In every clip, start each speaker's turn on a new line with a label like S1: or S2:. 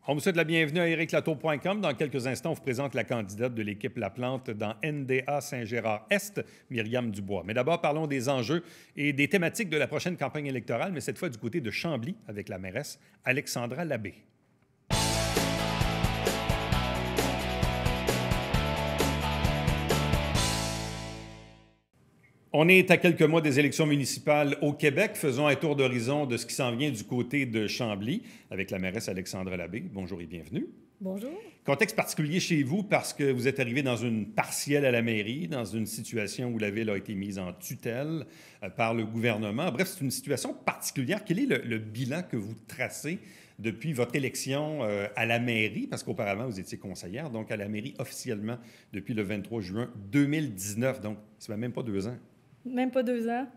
S1: On vous souhaite la bienvenue à ériclatour.com. Dans quelques instants, on vous présente la candidate de l'équipe La Plante dans NDA Saint-Gérard-Est, Myriam Dubois. Mais d'abord, parlons des enjeux et des thématiques de la prochaine campagne électorale, mais cette fois du côté de Chambly, avec la mairesse Alexandra Labbé. On est à quelques mois des élections municipales au Québec. Faisons un tour d'horizon de ce qui s'en vient du côté de Chambly avec la mairesse Alexandra Labbé. Bonjour et bienvenue.
S2: Bonjour.
S1: Contexte particulier chez vous parce que vous êtes arrivé dans une partielle à la mairie, dans une situation où la ville a été mise en tutelle par le gouvernement. Bref, c'est une situation particulière. Quel est le bilan que vous tracez depuis votre élection à la mairie? Parce qu'auparavant, vous étiez conseillère, donc à la mairie officiellement depuis le 23 juin 2019. Donc, ça fait même pas 2 ans.
S2: Même pas 2 ans.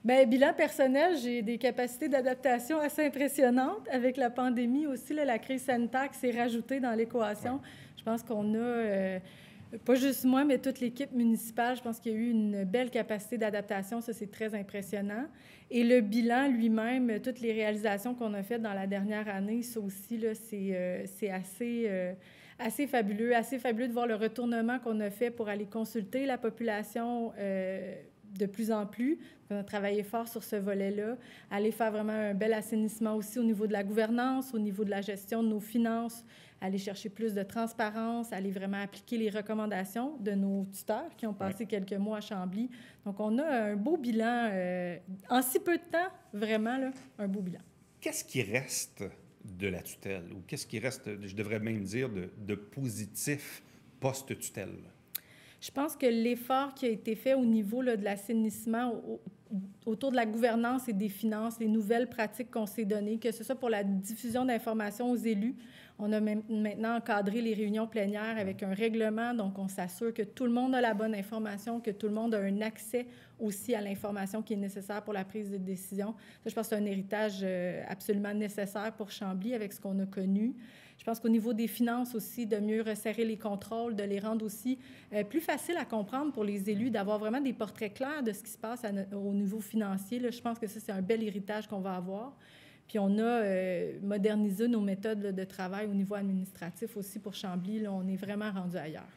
S2: Bien, bilan personnel, j'ai des capacités d'adaptation assez impressionnantes. Avec la pandémie aussi, là, la crise sanitaire qui s'est rajoutée dans l'équation. Ouais. Je pense qu'on a, pas juste moi, mais toute l'équipe municipale, je pense qu'il y a eu une belle capacité d'adaptation. Ça, c'est très impressionnant. Et le bilan lui-même, toutes les réalisations qu'on a faites dans la dernière année, ça aussi, là, c'est assez fabuleux de voir le retournement qu'on a fait pour aller consulter la population de plus en plus. On a travaillé fort sur ce volet-là, aller faire vraiment un bel assainissement aussi au niveau de la gouvernance, au niveau de la gestion de nos finances, aller chercher plus de transparence, aller vraiment appliquer les recommandations de nos tuteurs qui ont passé quelques mois à Chambly. Donc, on a un beau bilan, en si peu de temps, vraiment, là, un beau bilan.
S1: Qu'est-ce qui reste de la tutelle ou qu'est-ce qui reste, je devrais même dire, de positif post-tutelle?
S2: Je pense que l'effort qui a été fait au niveau là, de l'assainissement autour de la gouvernance et des finances, les nouvelles pratiques qu'on s'est données, que ce soit pour la diffusion d'informations aux élus. On a maintenant encadré les réunions plénières avec un règlement, donc on s'assure que tout le monde a la bonne information, que tout le monde a un accès aussi à l'information qui est nécessaire pour la prise de décision. Ça, je pense que c'est un héritage absolument nécessaire pour Chambly avec ce qu'on a connu. Je pense qu'au niveau des finances aussi, de mieux resserrer les contrôles, de les rendre aussi plus faciles à comprendre pour les élus, d'avoir vraiment des portraits clairs de ce qui se passe au niveau financier. Là, je pense que ça, c'est un bel héritage qu'on va avoir. Puis on a modernisé nos méthodes là, de travail au niveau administratif aussi pour Chambly. Là, on est vraiment rendu ailleurs.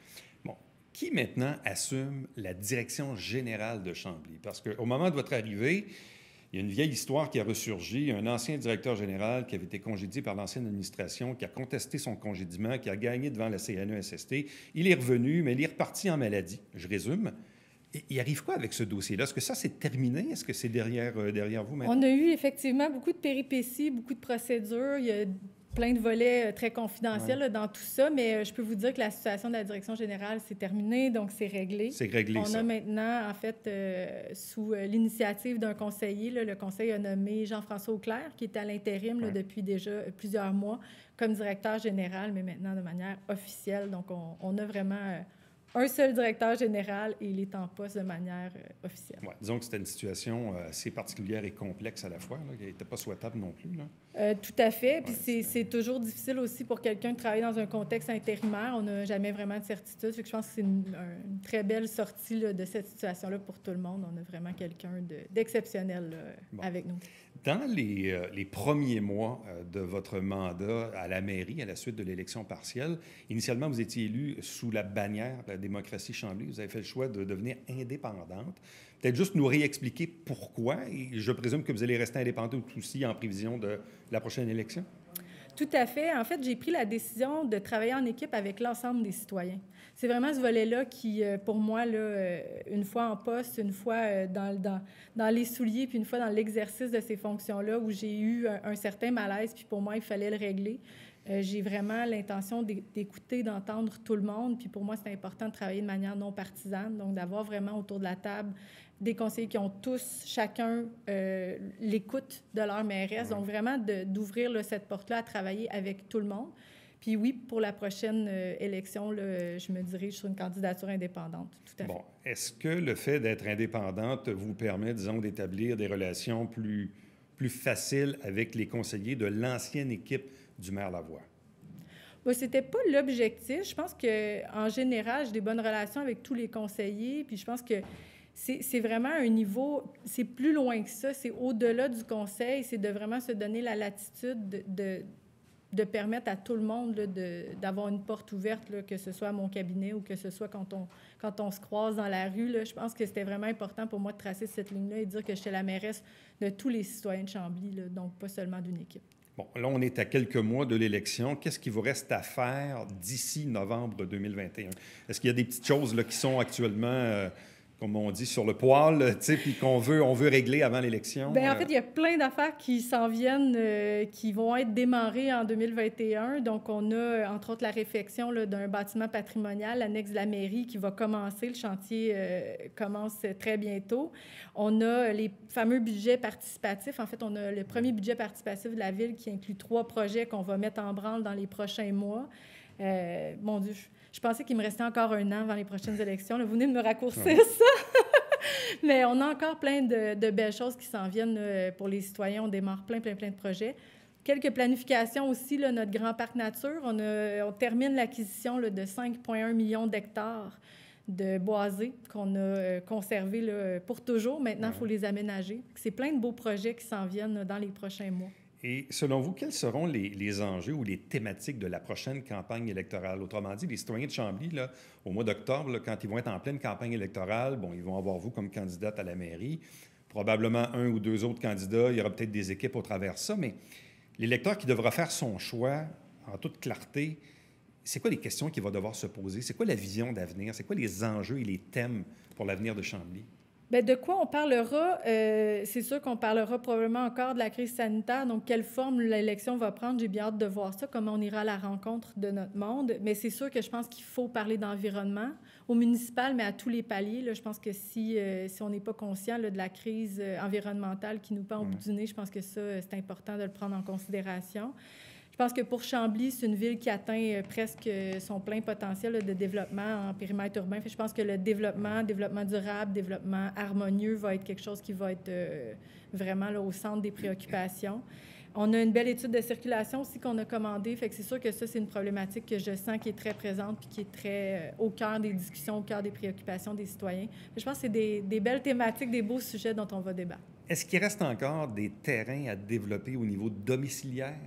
S1: Bon. Qui maintenant assume la direction générale de Chambly? Parce qu'au moment de votre arrivée, il y a une vieille histoire qui a ressurgi. Un ancien directeur général qui avait été congédié par l'ancienne administration, qui a contesté son congédiement, qui a gagné devant la CNESST. Il est revenu, mais il est reparti en maladie. Je résume. Et il arrive quoi avec ce dossier-là? Est-ce que ça, c'est terminé? Est-ce que c'est derrière vous maintenant?
S2: On a eu effectivement beaucoup de péripéties, beaucoup de procédures. Il y a plein de volets très confidentiels là, dans tout ça, mais je peux vous dire que la situation de la direction générale, c'est terminé, donc c'est réglé.
S1: C'est réglé,
S2: On a maintenant, en fait, sous l'initiative d'un conseiller, là, le conseil a nommé Jean-François Auclair, qui est à l'intérim là, depuis déjà plusieurs mois, comme directeur général, mais maintenant de manière officielle. Donc, on a vraiment un seul directeur général et il est en poste de manière officielle.
S1: Ouais, disons que c'était une situation assez particulière et complexe à la fois, là, qui n'était pas souhaitable non plus, là.
S2: Tout à fait. Puis c'est toujours difficile aussi pour quelqu'un de travailler dans un contexte intérimaire. On n'a jamais vraiment de certitude. Je pense que c'est une très belle sortie là, de cette situation-là pour tout le monde. On a vraiment quelqu'un d'exceptionnel avec nous.
S1: Dans les premiers mois de votre mandat à la mairie, à la suite de l'élection partielle, initialement, vous étiez élu sous la bannière de la démocratie Chambly. Vous avez fait le choix de devenir indépendante. Peut-être juste nous réexpliquer pourquoi. Et je présume que vous allez rester indépendante aussi en prévision de la prochaine élection?
S2: Tout à fait. En fait, j'ai pris la décision de travailler en équipe avec l'ensemble des citoyens. C'est vraiment ce volet-là qui, pour moi, là, une fois en poste, une fois dans les souliers, puis une fois dans l'exercice de ces fonctions-là, où j'ai eu un certain malaise, puis pour moi, il fallait le régler. J'ai vraiment l'intention d'écouter, d'entendre tout le monde. Puis pour moi, c'est important de travailler de manière non partisane, donc d'avoir vraiment autour de la table des conseillers qui ont tous, chacun, l'écoute de leur mairesse. Donc vraiment d'ouvrir là, cette porte-là à travailler avec tout le monde. Puis oui, pour la prochaine élection, là, je me dirige sur une candidature indépendante, tout à fait.
S1: Bon, est-ce que le fait d'être indépendante vous permet, disons, d'établir des relations plus faciles avec les conseillers de l'ancienne équipe du maire Lavoie?
S2: Bien, c'était pas l'objectif. Je pense qu'en général, j'ai des bonnes relations avec tous les conseillers. Puis je pense que c'est vraiment un niveau, c'est plus loin que ça. C'est au-delà du conseil. C'est de vraiment se donner la latitude de permettre à tout le monde là, d'avoir une porte ouverte, là, que ce soit à mon cabinet ou que ce soit quand on se croise dans la rue. Là, je pense que c'était vraiment important pour moi de tracer cette ligne-là et de dire que j'étais la mairesse de tous les citoyens de Chambly, là, donc pas seulement d'une équipe.
S1: Bon, là, on est à quelques mois de l'élection. Qu'est-ce qu'il vous reste à faire d'ici novembre 2021? Est-ce qu'il y a des petites choses là, qui sont actuellement, comme on dit, sur le poêle, puis qu'on veut régler avant l'élection?
S2: Bien, en fait, il y a plein d'affaires qui s'en viennent, qui vont être démarrées en 2021. Donc, on a, entre autres, la réfection là, d'un bâtiment patrimonial, l'annexe de la mairie, qui va commencer. Le chantier commence très bientôt. On a les fameux budgets participatifs. En fait, on a le premier budget participatif de la Ville qui inclut 3 projets qu'on va mettre en branle dans les prochains mois. Mon Dieu, je pensais qu'il me restait encore 1 an avant les prochaines élections. Là, vous venez de me raccourcir ça. Mais on a encore plein de belles choses qui s'en viennent pour les citoyens. On démarre plein de projets. Quelques planifications aussi, là, notre grand parc nature. On termine l'acquisition là, de 5,1 millions d'hectares de boisés qu'on a conservés là, pour toujours. Maintenant, il faut les aménager. C'est plein de beaux projets qui s'en viennent dans les prochains mois.
S1: Et selon vous, quels seront les enjeux ou les thématiques de la prochaine campagne électorale? Autrement dit, les citoyens de Chambly, là, au mois d'octobre, là, quand ils vont être en pleine campagne électorale, bon, ils vont avoir vous comme candidate à la mairie, probablement 1 ou 2 autres candidats, il y aura peut-être des équipes au travers de ça, mais l'électeur qui devra faire son choix en toute clarté, c'est quoi les questions qu'il va devoir se poser? C'est quoi la vision d'avenir? C'est quoi les enjeux et les thèmes pour l'avenir de Chambly?
S2: Bien, de quoi on parlera? C'est sûr qu'on parlera probablement encore de la crise sanitaire. Donc, quelle forme l'élection va prendre? J'ai bien hâte de voir ça, comment on ira à la rencontre de notre monde. Mais c'est sûr que je pense qu'il faut parler d'environnement au municipal, mais à tous les paliers. Là, je pense que si on n'est pas conscient là, de la crise environnementale qui nous pend au bout du nez, je pense que ça, c'est important de le prendre en considération. Je pense que pour Chambly, c'est une ville qui atteint presque son plein potentiel là, de développement en périmètre urbain. Je pense que le développement durable, développement harmonieux va être quelque chose qui va être vraiment là, au centre des préoccupations. On a une belle étude de circulation aussi qu'on a commandée. Fait que c'est sûr que ça, c'est une problématique que je sens qui est très présente puis qui est très au cœur des discussions, au cœur des préoccupations des citoyens. Je pense que c'est des belles thématiques, des beaux sujets dont on va débattre.
S1: Est-ce qu'il reste encore des terrains à développer au niveau domiciliaire?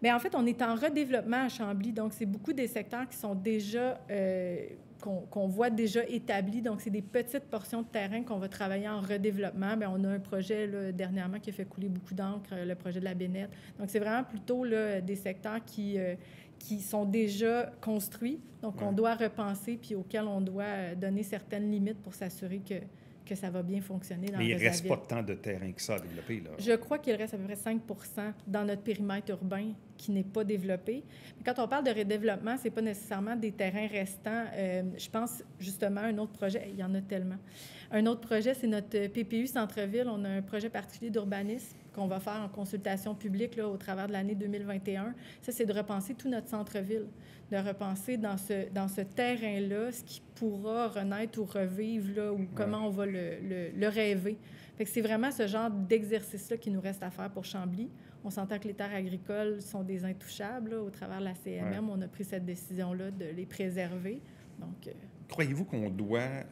S2: Bien, en fait, on est en redéveloppement à Chambly, donc c'est beaucoup des secteurs qui sont déjà, qu'on voit déjà établis. Donc, c'est des petites portions de terrain qu'on va travailler en redéveloppement. Bien, on a un projet là, dernièrement qui a fait couler beaucoup d'encre, le projet de la Bénette. Donc, c'est vraiment plutôt là, des secteurs qui sont déjà construits, donc on doit repenser puis auxquels on doit donner certaines limites pour s'assurer que ça va bien fonctionner dans le reste de la ville.
S1: Mais il ne reste pas tant de terrain que ça à développer, là.
S2: Je crois qu'il reste à peu près 5 % dans notre périmètre urbain qui n'est pas développé. Mais quand on parle de redéveloppement, ce n'est pas nécessairement des terrains restants. Je pense justement à un autre projet, il y en a tellement. Un autre projet, c'est notre PPU Centre-Ville. On a un projet particulier d'urbanisme qu'on va faire en consultation publique là, au travers de l'année 2021. Ça, c'est de repenser tout notre centre-ville, de repenser dans ce terrain-là ce qui pourra renaître ou revivre, là, ou comment on va le rêver. Fait que c'est vraiment ce genre d'exercice-là qui nous reste à faire pour Chambly. On s'entend que les terres agricoles sont des intouchables. Là, au travers de la CMM, on a pris cette décision-là de les préserver. Donc,
S1: croyez-vous qu'on doit...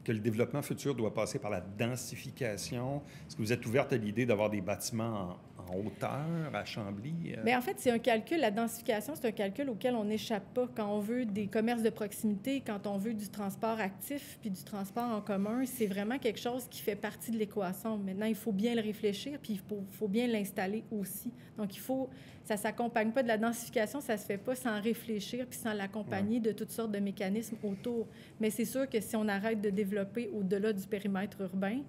S1: que le développement futur doit passer par la densification? Est-ce que vous êtes ouverte à l'idée d'avoir des bâtiments en hauteur à Chambly?
S2: Bien, en fait, c'est un calcul. La densification, c'est un calcul auquel on n'échappe pas. Quand on veut des commerces de proximité, quand on veut du transport actif puis du transport en commun, c'est vraiment quelque chose qui fait partie de l'équation. Maintenant, il faut bien le réfléchir puis il faut bien l'installer aussi. Donc, ça ne s'accompagne pas de la densification, ça ne se fait pas sans réfléchir puis sans l'accompagner de toutes sortes de mécanismes autour. Mais c'est sûr que si on arrête de développer au-delà du périmètre urbain,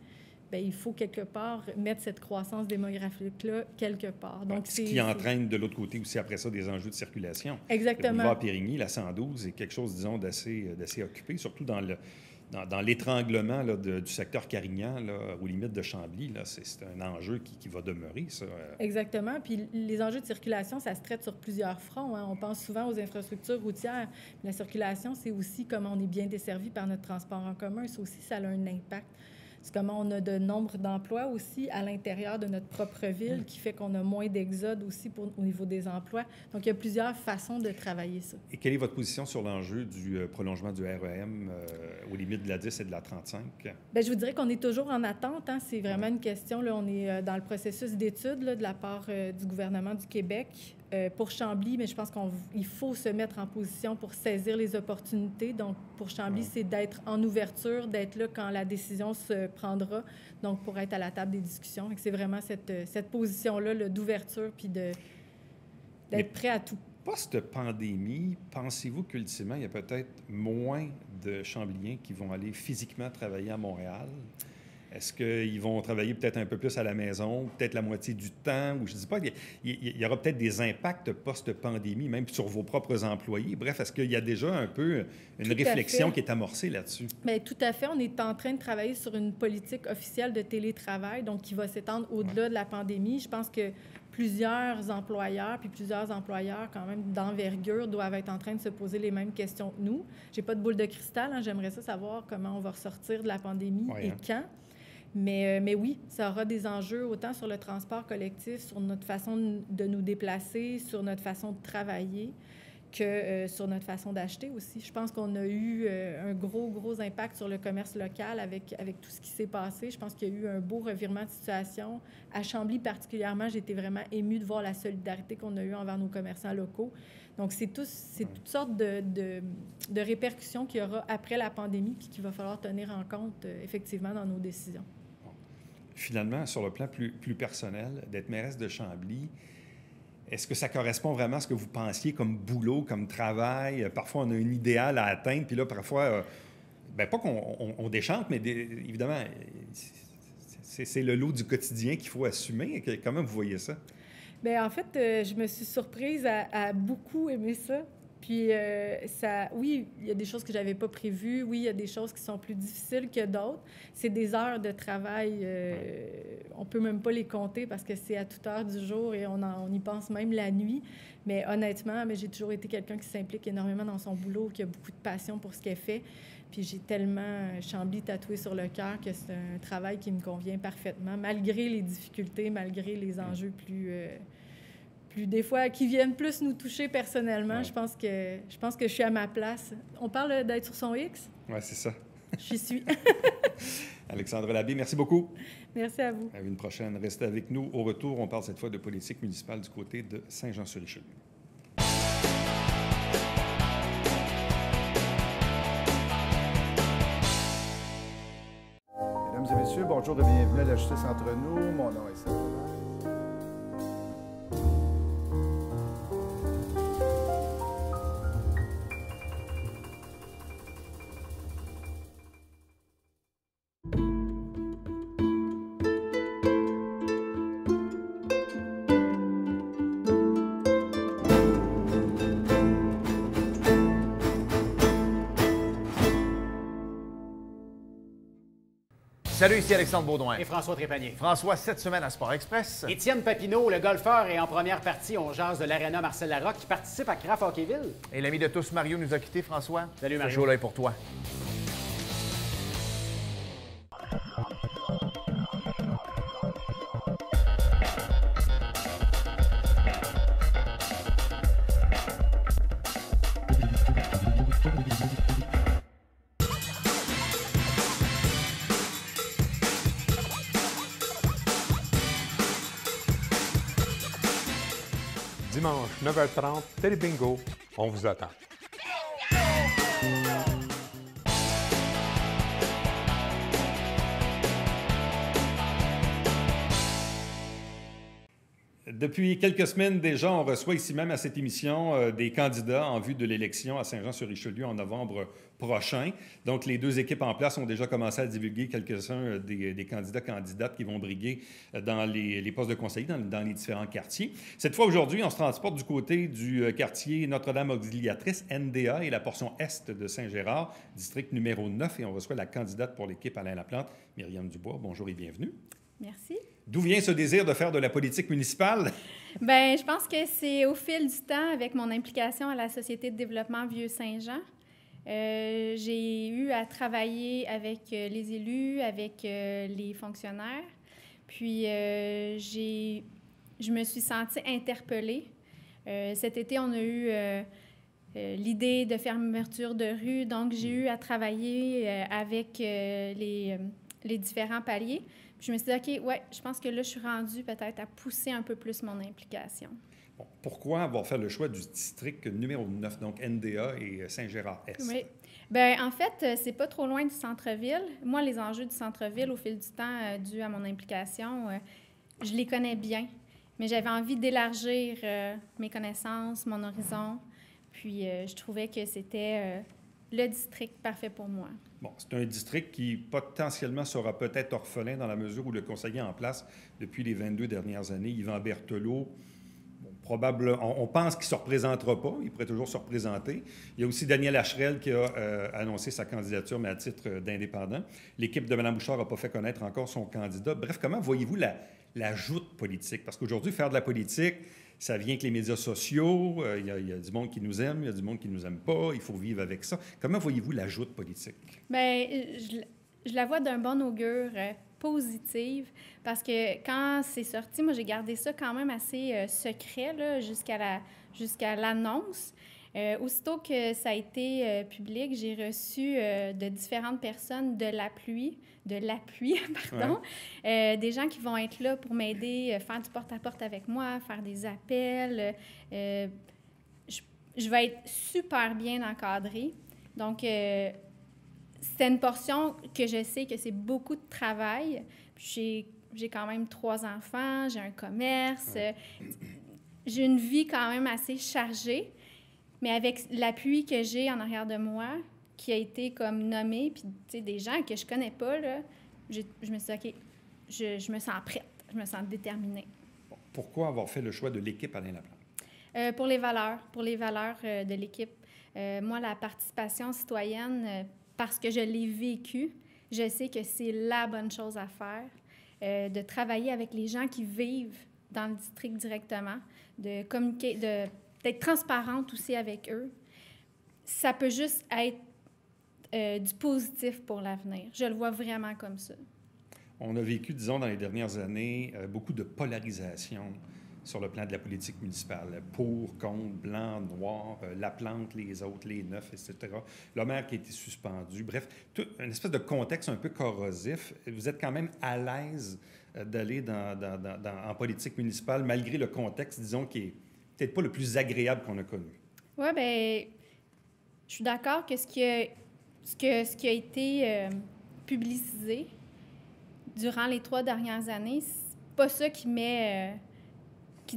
S2: bien, il faut quelque part mettre cette croissance démographique-là quelque part. Donc,
S1: ce qui entraîne de l'autre côté aussi après ça des enjeux de circulation.
S2: Exactement.
S1: Le boulevard Périgny, la 112, est quelque chose, disons, d'assez occupé, surtout dans l'étranglement là, du secteur Carignan, là, aux limites de Chambly. Là, c'est un enjeu qui va demeurer, ça.
S2: Exactement. Puis les enjeux de circulation, ça se traite sur plusieurs fronts. Hein. On pense souvent aux infrastructures routières. La circulation, c'est aussi comment on est bien desservi par notre transport en commun. Ça aussi, ça a un impact. c'est comment on a de nombre d'emplois aussi à l'intérieur de notre propre ville qui fait qu'on a moins d'exode aussi au niveau des emplois. Donc, il y a plusieurs façons de travailler ça.
S1: Et quelle est votre position sur l'enjeu du prolongement du REM aux limites de la 10 et de la 35?
S2: Bien, je vous dirais qu'on est toujours en attente. Hein. C'est vraiment une question. Là, on est dans le processus d'étude de la part du gouvernement du Québec. Pour Chambly, mais je pense qu'il faut se mettre en position pour saisir les opportunités. Donc, pour Chambly, c'est d'être en ouverture, d'être là quand la décision se prendra, donc pour être à la table des discussions. C'est vraiment cette position-là d'ouverture puis d'être prêt à tout.
S1: Post-pandémie, pensez-vous qu'ultimement, il y a peut-être moins de Chambliens qui vont aller physiquement travailler à Montréal? Est-ce qu'ils vont travailler peut-être un peu plus à la maison, peut-être la moitié du temps? Ou je ne dis pas, il y aura peut-être des impacts post-pandémie, même sur vos propres employés. Bref, est-ce qu'il y a déjà un peu une réflexion qui est amorcée là-dessus?
S2: Bien, tout à fait. On est en train de travailler sur une politique officielle de télétravail, donc qui va s'étendre au-delà de la pandémie. Je pense que plusieurs employeurs, puis plusieurs employeurs quand même d'envergure doivent être en train de se poser les mêmes questions que nous. Je n'ai pas de boule de cristal. Hein. J'aimerais savoir comment on va ressortir de la pandémie et quand. Mais oui, ça aura des enjeux autant sur le transport collectif, sur notre façon de nous déplacer, sur notre façon de travailler, que sur notre façon d'acheter aussi. Je pense qu'on a eu un gros impact sur le commerce local avec tout ce qui s'est passé. Je pense qu'il y a eu un beau revirement de situation. À Chambly particulièrement, j'ai été vraiment émue de voir la solidarité qu'on a eue envers nos commerçants locaux. Donc, c'est toutes sortes de répercussions qu'il y aura après la pandémie puis qu'il va falloir tenir en compte effectivement dans nos décisions.
S1: Finalement, sur le plan plus personnel, d'être mairesse de Chambly, est-ce que ça correspond vraiment à ce que vous pensiez comme boulot, comme travail? Parfois, on a un idéal à atteindre, puis là, parfois, pas qu'on déchante, mais évidemment, c'est le lot du quotidien qu'il faut assumer. Comment vous voyez ça?
S2: Bien, en fait, je me suis surprise à beaucoup aimer ça. Puis, oui, il y a des choses que je n'avais pas prévues. Oui, il y a des choses qui sont plus difficiles que d'autres. C'est des heures de travail, on ne peut même pas les compter parce que c'est à toute heure du jour et on y pense même la nuit. Mais honnêtement, j'ai toujours été quelqu'un qui s'implique énormément dans son boulot, qui a beaucoup de passion pour ce qu'elle fait. Puis j'ai tellement Chambly tatoué sur le cœur que c'est un travail qui me convient parfaitement, malgré les difficultés, malgré les enjeux plus des fois, qui viennent plus nous toucher personnellement. Ouais. Je pense que je suis à ma place. On parle d'être sur son X?
S1: Oui, c'est ça.
S2: J'y suis.
S1: Alexandre Labbé, merci beaucoup.
S2: Merci à vous.
S1: À une prochaine. Restez avec nous. Au retour, on parle cette fois de politique municipale du côté de Saint-Jean-sur-Richelieu.
S3: Mesdames et messieurs, bonjour et bienvenue à la Justice entre nous. Mon nom est Serge.
S4: Salut, ici Alexandre Baudouin.
S5: Et François Trépanier.
S4: François, cette semaine à Sport Express.
S5: Étienne Papineau, le golfeur, est en première partie. On jase de l'Arena Marcel Larocque qui participe à Craft Hockeyville.
S4: Et l'ami de tous, Mario, nous a quittés, François.
S5: Salut, Mario.
S4: Ce jour-là est pour toi.
S6: Dimanche, 9h30, Télé Bingo, on vous attend.
S1: Depuis quelques semaines déjà, on reçoit ici même à cette émission des candidats en vue de l'élection à Saint-Jean-sur-Richelieu en novembre prochain. Donc, les deux équipes en place ont déjà commencé à divulguer quelques-uns des candidats-candidates qui vont briguer dans les postes de conseiller dans les différents quartiers. Cette fois, aujourd'hui, on se transporte du côté du quartier Notre-Dame Auxiliatrice, NDA, et la portion est de Saint-Gérard, district numéro 9, et on reçoit la candidate pour l'équipe Alain Laplante, Myriam Dubois. Bonjour et bienvenue.
S7: Merci.
S1: D'où vient ce désir de faire de la politique municipale?
S7: Bien, je pense que c'est au fil du temps, avec mon implication à la Société de développement Vieux-Saint-Jean. J'ai eu à travailler avec les élus, avec les fonctionnaires. Puis, je me suis sentie interpellée. Cet été, on a eu l'idée de fermeture de rue. Donc, j'ai eu à travailler avec les différents paliers. Puis, je me suis dit, OK, ouais, je pense que là, je suis rendue peut-être à pousser un peu plus mon implication.
S1: Bon, pourquoi avoir fait le choix du district numéro 9, donc NDA et Saint-Gérard-Est?
S7: Oui. Bien, en fait, c'est pas trop loin du centre-ville. Moi, les enjeux du centre-ville, au fil du temps, dû à mon implication, je les connais bien. Mais j'avais envie d'élargir mes connaissances, mon horizon. Puis, je trouvais que c'était le district parfait pour moi.
S1: Bon, c'est un district qui potentiellement sera peut-être orphelin dans la mesure où le conseiller en place depuis les 22 dernières années, Yvan Berthelot, probablement, on pense qu'il ne se représentera pas. Il pourrait toujours se représenter. Il y a aussi Daniel Hacherel qui a annoncé sa candidature, mais à titre d'indépendant. L'équipe de Mme Bouchard n'a pas fait connaître encore son candidat. Bref, comment voyez-vous la joute politique? Parce qu'aujourd'hui, faire de la politique, ça vient avec les médias sociaux. Il y a du monde qui nous aime, il y a du monde qui ne nous aime pas. Il faut vivre avec ça. Comment voyez-vous la joute politique? Bien,
S7: je la vois d'un bon augure. Positive, parce que quand c'est sorti, moi, j'ai gardé ça quand même assez secret là, jusqu'à l'annonce. Aussitôt que ça a été public, j'ai reçu de différentes personnes de l'appui, pardon, ouais. Des gens qui vont être là pour m'aider, faire du porte-à-porte avec moi, faire des appels. Je vais être super bien encadrée. Donc, c'est une portion que je sais que c'est beaucoup de travail. J'ai quand même 3 enfants, j'ai un commerce, j'ai une vie quand même assez chargée, mais avec l'appui que j'ai en arrière de moi, qui a été comme nommé, puis tu sais, des gens que je connais pas, là, je me suis dit, OK, je me sens prête, je me sens déterminée.
S1: Pourquoi avoir fait le choix de l'équipe Alain Laplante?
S7: Pour les valeurs de l'équipe. Moi, la participation citoyenne... parce que je l'ai vécu, je sais que c'est la bonne chose à faire, de travailler avec les gens qui vivent dans le district directement, de communiquer, d'être transparente aussi avec eux. Ça peut juste être du positif pour l'avenir. Je le vois vraiment comme ça.
S1: On a vécu, disons, dans les dernières années, beaucoup de polarisation sur le plan de la politique municipale. Pour, contre, blanc, noir, Laplante, les autres, les neufs, etc. Le maire qui a été suspendu. Bref, une espèce de contexte un peu corrosif. Vous êtes quand même à l'aise d'aller en politique municipale, malgré le contexte, disons, qui est peut-être pas le plus agréable qu'on a connu.
S7: Oui, bien, je suis d'accord que ce qui a été publicisé durant les 3 dernières années, c'est pas ça qui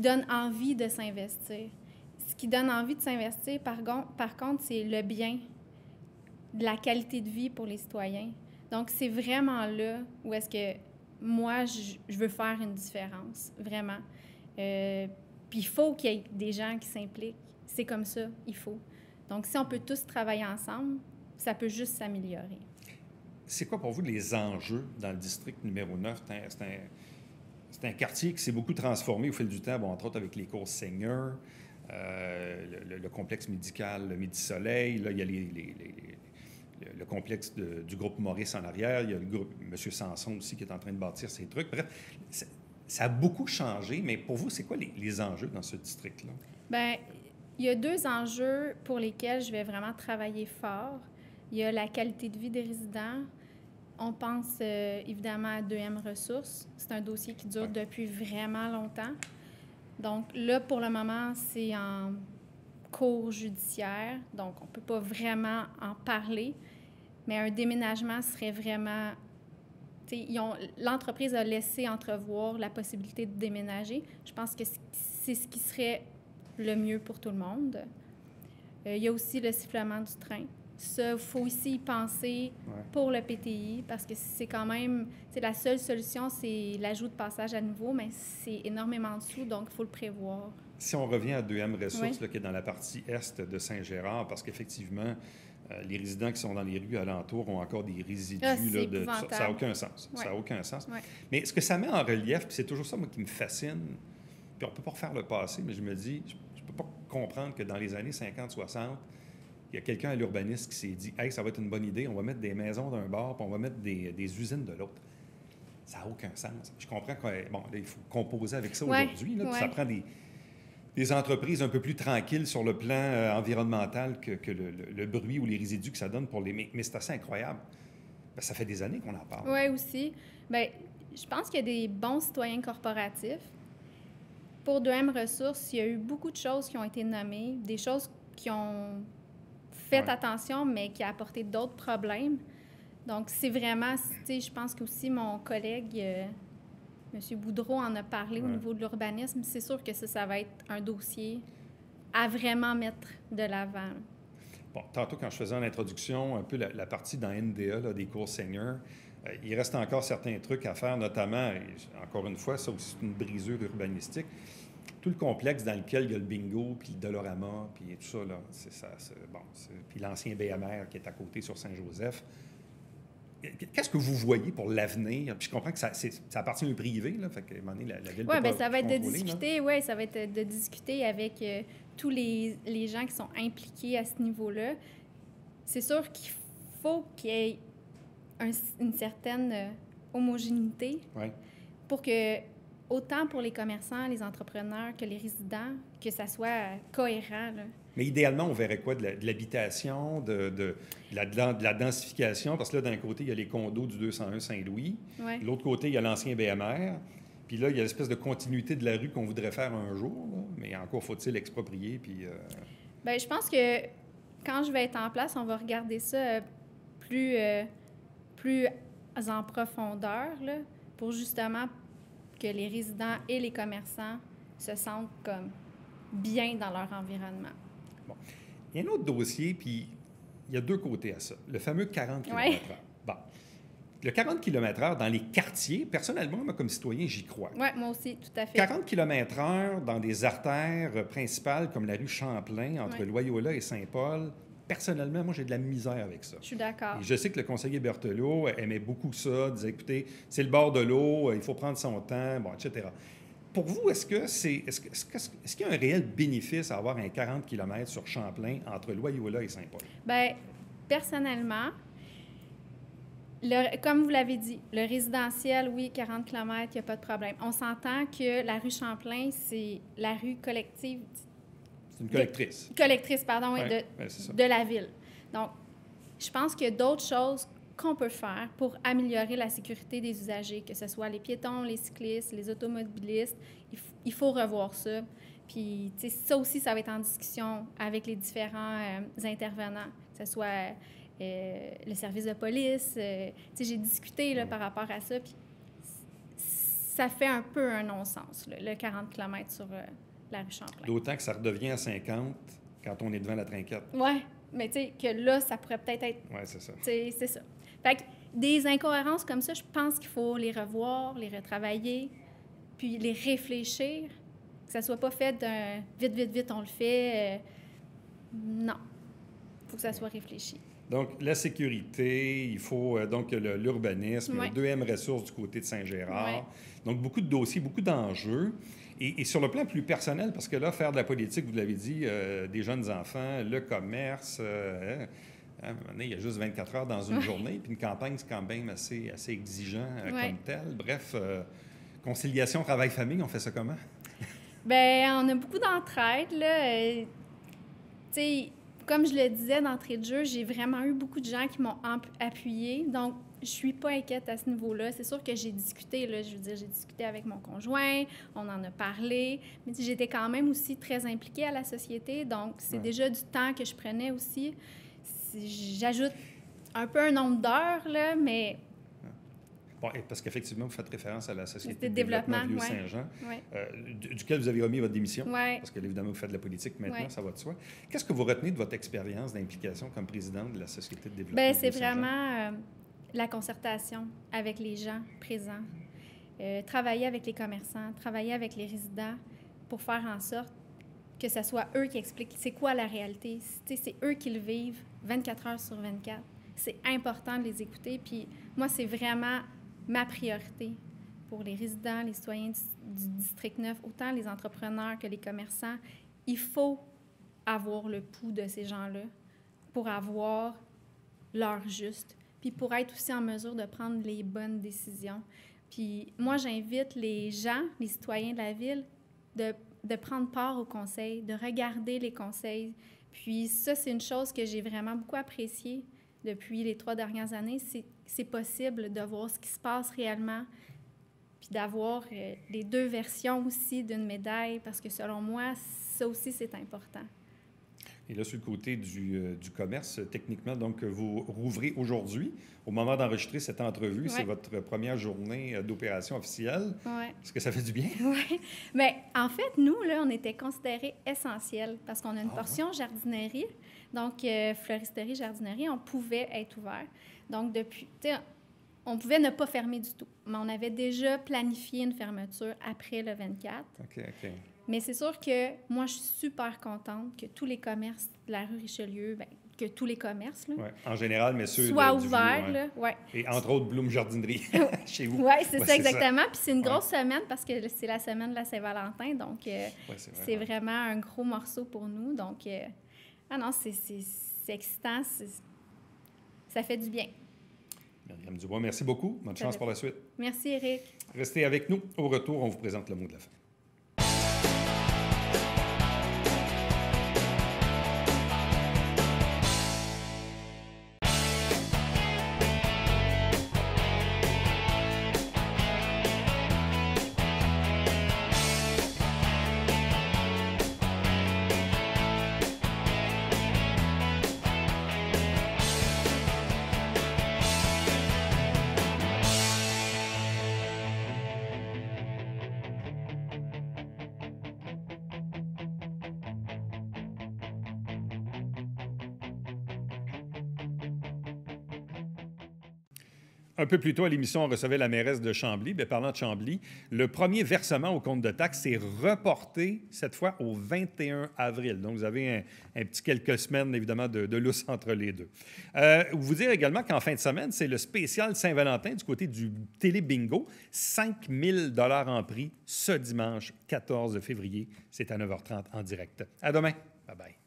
S7: donne envie de s'investir. Ce qui donne envie de s'investir, par contre, c'est le bien, de la qualité de vie pour les citoyens. Donc, c'est vraiment là où est-ce que moi, je veux faire une différence, vraiment. Puis, il faut qu'il y ait des gens qui s'impliquent. C'est comme ça, il faut. Donc, si on peut tous travailler ensemble, ça peut juste s'améliorer.
S1: C'est quoi pour vous les enjeux dans le district numéro 9? C'est un quartier qui s'est beaucoup transformé au fil du temps, bon, entre autres avec les cours Seigneur, le complexe médical, le Midi-Soleil. Là, il y a le complexe du groupe Maurice en arrière. Il y a le groupe M. Sanson aussi qui est en train de bâtir ces trucs. Bref, ça a beaucoup changé, mais pour vous, c'est quoi les enjeux dans ce district-là? Bien,
S7: il y a 2 enjeux pour lesquels je vais vraiment travailler fort. Il y a la qualité de vie des résidents. On pense évidemment à 2M Ressources. C'est un dossier qui dure depuis vraiment longtemps. Donc là, pour le moment, c'est en cours judiciaire. Donc, on ne peut pas vraiment en parler. Mais un déménagement serait vraiment... L'entreprise a laissé entrevoir la possibilité de déménager. Je pense que c'est ce qui serait le mieux pour tout le monde. Il y a aussi le sifflement du train. Ça, il faut aussi y penser pour le PTI, parce que c'est quand même... la seule solution, c'est l'ajout de passage à nouveau, mais c'est énormément de sous, donc il faut le prévoir.
S1: Si on revient à 2M Ressources, là, qui est dans la partie est de Saint-Gérard, parce qu'effectivement, les résidents qui sont dans les rues alentours ont encore des résidus. Ça n'a aucun sens. Ça n'a aucun sens. Ouais. Mais ce que ça met en relief, puis c'est toujours ça, moi, qui me fascine, puis on ne peut pas refaire le passé, mais je me dis, je ne peux pas comprendre que dans les années 50-60, il il y a quelqu'un à l'urbanisme qui s'est dit « Hey, ça va être une bonne idée, on va mettre des maisons d'un bord, puis on va mettre des usines de l'autre. » Ça n'a aucun sens. Je comprends qu'il faut composer avec ça aujourd'hui. Là, puis ça prend des entreprises un peu plus tranquilles sur le plan environnemental que le bruit ou les résidus que ça donne pour les... Mais c'est assez incroyable. Bien, ça fait des années qu'on en parle.
S7: Oui, aussi. Bien, je pense qu'il y a des bons citoyens corporatifs. Pour 2M Ressources, il y a eu beaucoup de choses qui ont été nommées, des choses qui ont fait attention, mais qui a apporté d'autres problèmes. Donc, c'est vraiment, tu sais, je pense qu'aussi mon collègue, M. Boudreau, en a parlé au niveau de l'urbanisme. C'est sûr que ça va être un dossier à vraiment mettre de l'avant.
S1: Bon, tantôt, quand je faisais en introduction un peu la partie dans NDA, là, des cours seniors, il reste encore certains trucs à faire, notamment, et encore une fois, ça aussi, c'est une brisure urbanistique, tout le complexe dans lequel il y a le bingo, puis le Dolorama, puis tout ça, là, puis l'ancien BMR qui est à côté sur Saint-Joseph. Qu'est-ce que vous voyez pour l'avenir? Puis je comprends que ça appartient au privé, là, fait qu'à un moment donné, la ville
S7: Oui, bien, ça va être de discuter, ça va être de discuter avec tous les gens qui sont impliqués à ce niveau-là. C'est sûr qu'il faut qu'il y ait une certaine homogénéité pour que, autant pour les commerçants, les entrepreneurs que les résidents, que ça soit cohérent, là.
S1: Mais idéalement, on verrait quoi? De l'habitation, de la densification? Parce que là, d'un côté, il y a les condos du 201 Saint-Louis.
S7: Ouais.
S1: De l'autre côté, il y a l'ancien BMR. Puis là, il y a l'espèce de continuité de la rue qu'on voudrait faire un jour. Là. Mais encore faut-il exproprier. Puis,
S7: Bien, je pense que quand je vais être en place, on va regarder ça plus en profondeur, là, pour justement que les résidents et les commerçants se sentent comme bien dans leur environnement.
S1: Bon. Il y a un autre dossier, puis il y a deux côtés à ça. Le fameux 40 km/h. Bon. Le 40 km/h dans les quartiers, personnellement, moi, comme citoyen, j'y crois.
S7: Oui, moi aussi, tout à fait.
S1: 40 km/h dans des artères principales comme la rue Champlain, entre Loyola et Saint-Paul, personnellement, moi, j'ai de la misère avec ça.
S7: Je suis d'accord.
S1: Et je sais que le conseiller Berthelot aimait beaucoup ça, disait, écoutez, c'est le bord de l'eau, il faut prendre son temps, bon, etc. Pour vous, est-ce qu'il y a un réel bénéfice à avoir un 40 km sur Champlain entre Loyola et Saint-Paul?
S7: Bien, personnellement, comme vous l'avez dit, le résidentiel, oui, 40 km, il n'y a pas de problème. On s'entend que la rue Champlain, c'est la rue collective.
S1: C'est une collectrice.
S7: Collectrice, pardon, oui, de la ville. Donc, je pense qu'il y a d'autres choses qu'on peut faire pour améliorer la sécurité des usagers, que ce soit les piétons, les cyclistes, les automobilistes. Il faut revoir ça. Puis, tu sais, ça aussi, ça va être en discussion avec les différents intervenants, que ce soit le service de police. Tu sais, j'ai discuté là, par rapport à ça, puis ça fait un peu un non-sens, là, le 40 km sur la rue Champlain.
S1: D'autant que ça redevient à 50 quand on est devant la trinquette.
S7: Oui, mais tu sais, que là, ça pourrait peut-être être...
S1: Oui, c'est ça.
S7: C'est ça. Fait que des incohérences comme ça, je pense qu'il faut les revoir, les retravailler, puis les réfléchir, que ça soit pas fait d'un vite, on le fait. Non. Il faut que ça soit réfléchi.
S1: Donc, la sécurité, il faut donc l'urbanisme, 2M Ressources du côté de Saint-Gérard. Donc, beaucoup de dossiers, beaucoup d'enjeux. Et sur le plan plus personnel, parce que là, faire de la politique, vous l'avez dit, des jeunes enfants, le commerce, à un moment donné, il y a juste 24 heures dans une journée, puis une campagne, c'est quand même assez exigeant comme tel. Bref, conciliation travail-famille, on fait ça comment?
S7: Bien, on a beaucoup d'entraide, là. Tu sais, comme je le disais d'entrée de jeu, j'ai vraiment eu beaucoup de gens qui m'ont appuyée. Donc, je suis pas inquiète à ce niveau-là. C'est sûr que j'ai discuté, là, je veux dire, j'ai discuté avec mon conjoint, on en a parlé, mais j'étais quand même aussi très impliquée à la société. Donc, c'est déjà du temps que je prenais aussi. J'ajoute un peu un nombre d'heures, là, mais...
S1: Bon, parce qu'effectivement, vous faites référence à la Société de développement Vieux-Saint-Jean, duquel vous avez remis votre démission, parce que, évidemment, vous faites de la politique maintenant, ça va de soi. Qu'est-ce que vous retenez de votre expérience d'implication comme présidente de la Société de développement Vieux-Saint-Jean?
S7: Bien, c'est vraiment la concertation avec les gens présents, travailler avec les commerçants, travailler avec les résidents pour faire en sorte que ce soit eux qui expliquent c'est quoi la réalité. C'est eux qui le vivent 24 heures sur 24. C'est important de les écouter. Puis moi, c'est vraiment ma priorité pour les résidents, les citoyens du District 9, autant les entrepreneurs que les commerçants. Il faut avoir le pouls de ces gens-là pour avoir l'heure juste, puis pour être aussi en mesure de prendre les bonnes décisions. Puis moi, j'invite les gens, les citoyens de la ville, de prendre part au conseil, de regarder les conseils. Puis ça, c'est une chose que j'ai vraiment beaucoup appréciée depuis les 3 dernières années. C'est possible de voir ce qui se passe réellement, puis d'avoir les 2 versions aussi d'une médaille, parce que selon moi, ça aussi, c'est important.
S1: Et là, sur le côté du commerce, techniquement, donc, vous rouvrez aujourd'hui. Au moment d'enregistrer cette entrevue, c'est votre première journée d'opération officielle.
S7: Ouais.
S1: Est-ce que ça fait du bien?
S7: Oui. Mais en fait, nous, là, on était considérés essentiels parce qu'on a une portion jardinerie, donc fleuristerie, jardinerie, on pouvait être ouvert. Donc, depuis, tu sais, on pouvait ne pas fermer du tout, mais on avait déjà planifié une fermeture après le 24.
S1: OK.
S7: Mais c'est sûr que moi, je suis super contente que tous les commerces de la rue Richelieu, bien, que tous les commerces, là,
S1: en général, mais ceux
S7: soient
S1: du
S7: ouverts.
S1: vieux,
S7: Là, ouais.
S1: Et entre autres, Bloom Jardinerie, chez vous.
S7: Oui, c'est ça,
S1: c'est
S7: exactement. Puis c'est une grosse semaine parce que c'est la semaine de la Saint-Valentin. Donc, c'est vraiment un gros morceau pour nous. Donc, non, c'est excitant. Ça fait du bien.
S1: Myriam Dubois, merci beaucoup. Bonne chance pour la suite.
S7: Merci, Éric.
S1: Restez avec nous. Au retour, on vous présente le mot de la fin. Un peu plus tôt à l'émission, on recevait la mairesse de Chambly. Bien, parlant de Chambly, le premier versement au compte de taxes est reporté, cette fois, au 21 avril. Donc, vous avez un petit quelques semaines, évidemment, de lousse entre les deux. Vous dire également qu'en fin de semaine, c'est le spécial Saint-Valentin du côté du Télé-Bingo. 5 000 $ en prix ce dimanche 14 février. C'est à 9h30 en direct. À demain. Bye-bye.